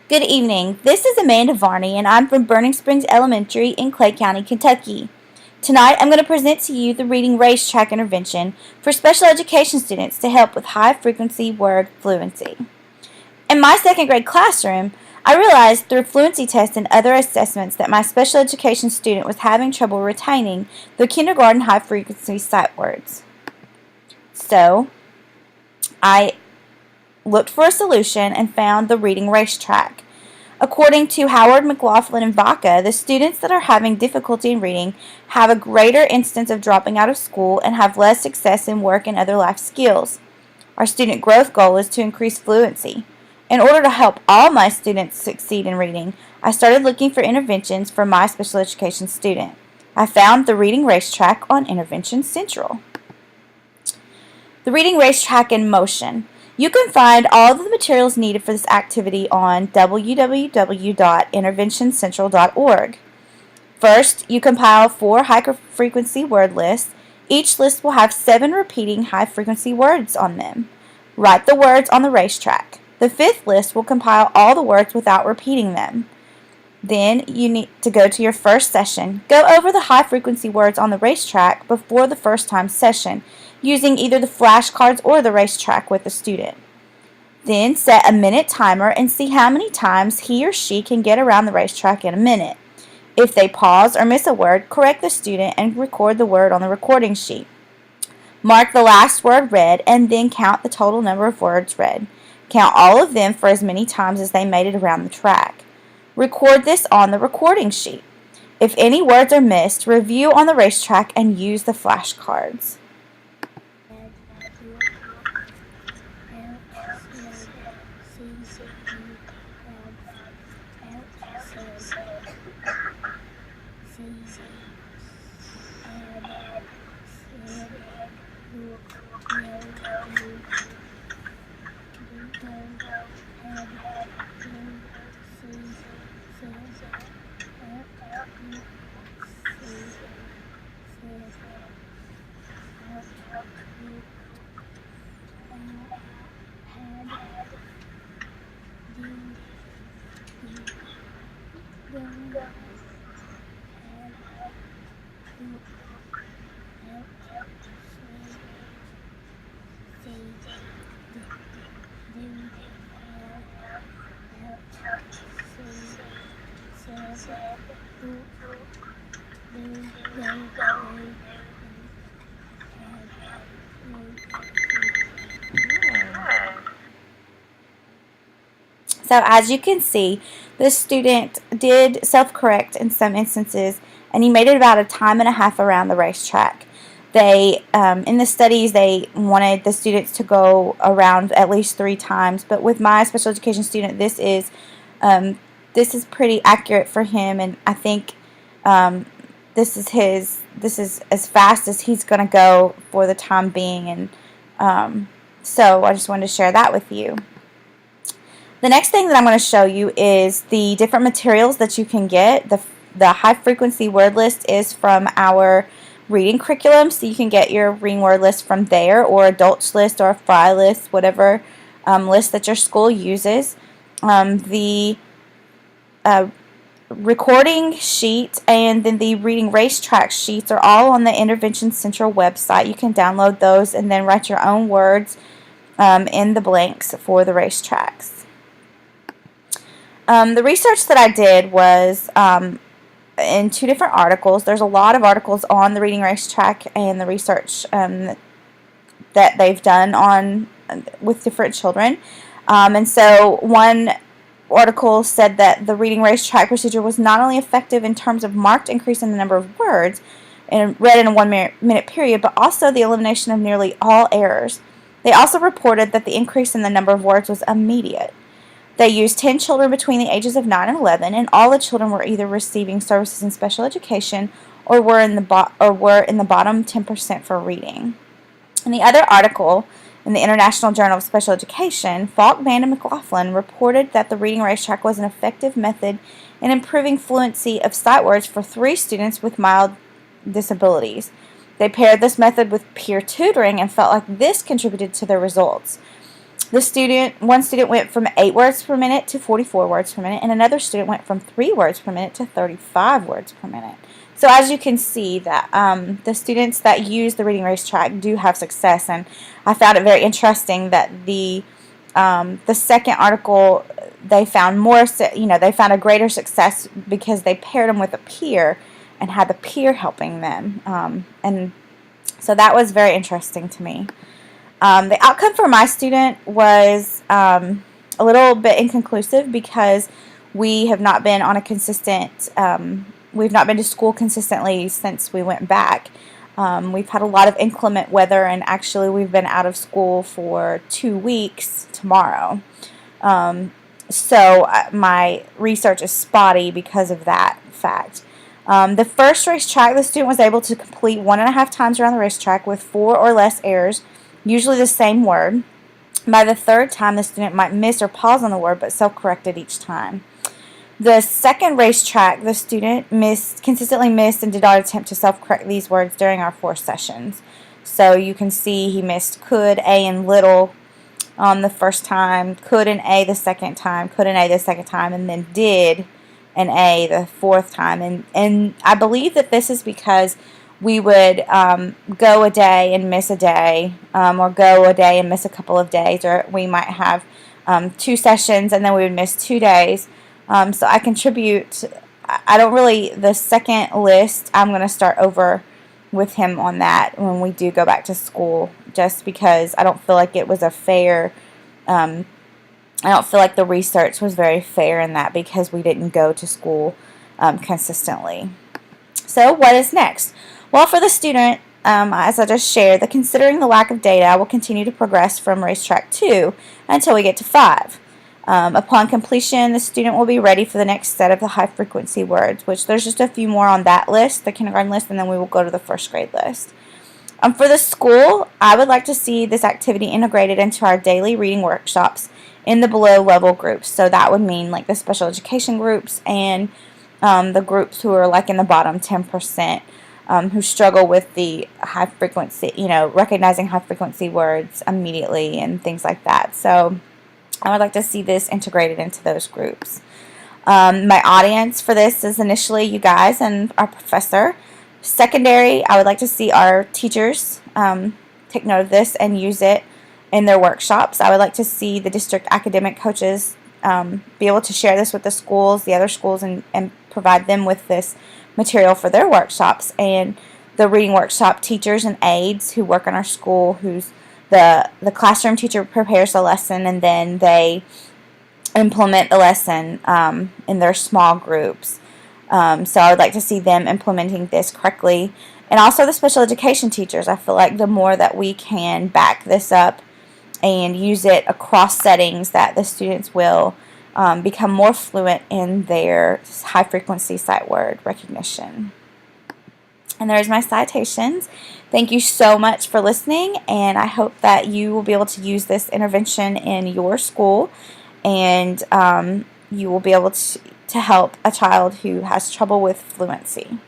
Good evening. This is Amanda Varney, and I'm from Burning Springs Elementary in Clay County, Kentucky. Tonight, I'm going to present to you the Reading Racetrack intervention for special education students to help with high frequency word fluency. In my second grade classroom, I realized through fluency tests and other assessments that my special education student was having trouble retaining the kindergarten high frequency sight words. So, I looked for a solution and found the Reading Racetrack. According to Howard, McLaughlin, and Vaca, the students that are having difficulty in reading have a greater instance of dropping out of school and have less success in work and other life skills. Our student growth goal is to increase fluency. In order to help all my students succeed in reading, I started looking for interventions for my special education student. I found the Reading Racetrack on Intervention Central. The Reading Racetrack in motion. You can find all of the materials needed for this activity on www.interventioncentral.org. First, you compile 4 high-frequency word lists. Each list will have 7 repeating high-frequency words on them. Write the words on the racetrack. The 5th list will compile all the words without repeating them. Then you need to go to your first session. Go over the high-frequency words on the racetrack before the first time session, using either the flashcards or the racetrack with the student. Then set a minute timer and see how many times he or she can get around the racetrack in a minute. If they pause or miss a word, correct the student and record the word on the recording sheet. Mark the last word read and then count the total number of words read. Count all of them for as many times as they made it around the track. Record this on the recording sheet. If any words are missed, review on the racetrack and use the flashcards. So as you can see, this student did self-correct in some instances, and he made it about a time and a half around the racetrack. They, in the studies, they wanted the students to go around at least 3 times, but with my special education student, this is pretty accurate for him, and I think this is as fast as he's going to go for the time being, and so I just wanted to share that with you. The next thing that I'm going to show you is the different materials that you can get. The high frequency word list is from our reading curriculum, so you can get your reading word list from there, or adults list or a fry list, whatever list that your school uses. The recording sheet and then the reading racetrack sheets are all on the Intervention Central website. You can download those and then write your own words in the blanks for the racetracks. The research that I did was in 2 different articles. There's a lot of articles on the Reading Racetrack and the research that they've done on with different children. And so one article said that the Reading Racetrack procedure was not only effective in terms of marked increase in the number of words and read in a 1-minute period, but also the elimination of nearly all errors. They also reported that the increase in the number of words was immediate. They used 10 children between the ages of 9 and 11, and all the children were either receiving services in special education or were in the bottom 10% for reading. In the other article, in the International Journal of Special Education, Falk, Band, and McLaughlin reported that the Reading Racetrack was an effective method in improving fluency of sight words for 3 students with mild disabilities. They paired this method with peer tutoring and felt like this contributed to their results. One student went from 8 words per minute to 44 words per minute, and another student went from 3 words per minute to 35 words per minute. So as you can see, that the students that use the reading racetrack do have success, and I found it very interesting that the second article, they found they found a greater success because they paired them with a peer and had the peer helping them, and so that was very interesting to me. The outcome for my student was a little bit inconclusive because we have not been on a consistent, we've not been to school consistently since we went back. We've had a lot of inclement weather, and actually we've been out of school for 2 weeks tomorrow. So my research is spotty because of that fact. The first racetrack, the student was able to complete 1.5 times around the racetrack with 4 or less errors, usually the same word. By the third time, the student might miss or pause on the word, but self-corrected each time. The second racetrack, the student consistently missed and did not attempt to self-correct these words during our 4 sessions. So you can see he missed could, a, and little the first time, could and a the second time, could and a the second time, and then did and a the 4th time. And I believe that this is because we would go a day and miss a day, or go a day and miss a couple of days, or we might have 2 sessions and then we would miss 2 days. So I contribute, I don't really, the second list, I'm going to start over with him on that when we do go back to school, just because I don't feel like it was a fair, I don't feel like the research was very fair in that because we didn't go to school consistently. So what is next? Well, for the student, as I just shared, considering the lack of data, I will continue to progress from racetrack 2 until we get to 5. Upon completion, the student will be ready for the next set of the high-frequency words, which there's just a few more on that list, the kindergarten list, and then we will go to the first grade list. For the school, I would like to see this activity integrated into our daily reading workshops in the below-level groups. So that would mean like the special education groups and the groups who are like in the bottom 10%. Who struggle with the high frequency, recognizing high frequency words immediately and things like that. So I would like to see this integrated into those groups. My audience for this is initially you guys and our professor. Secondary, I would like to see our teachers take note of this and use it in their workshops. I would like to see the district academic coaches be able to share this with the schools, the other schools, and provide them with this material for their workshops. And the reading workshop teachers and aides who work in our school, who's the classroom teacher prepares the lesson and then they implement the lesson in their small groups. So I would like to see them implementing this correctly. And also the special education teachers. I feel like the more that we can back this up and use it across settings, that the students will become more fluent in their high-frequency sight word recognition. And there's my citations. Thank you so much for listening, and I hope that you will be able to use this intervention in your school, and you will be able to help a child who has trouble with fluency.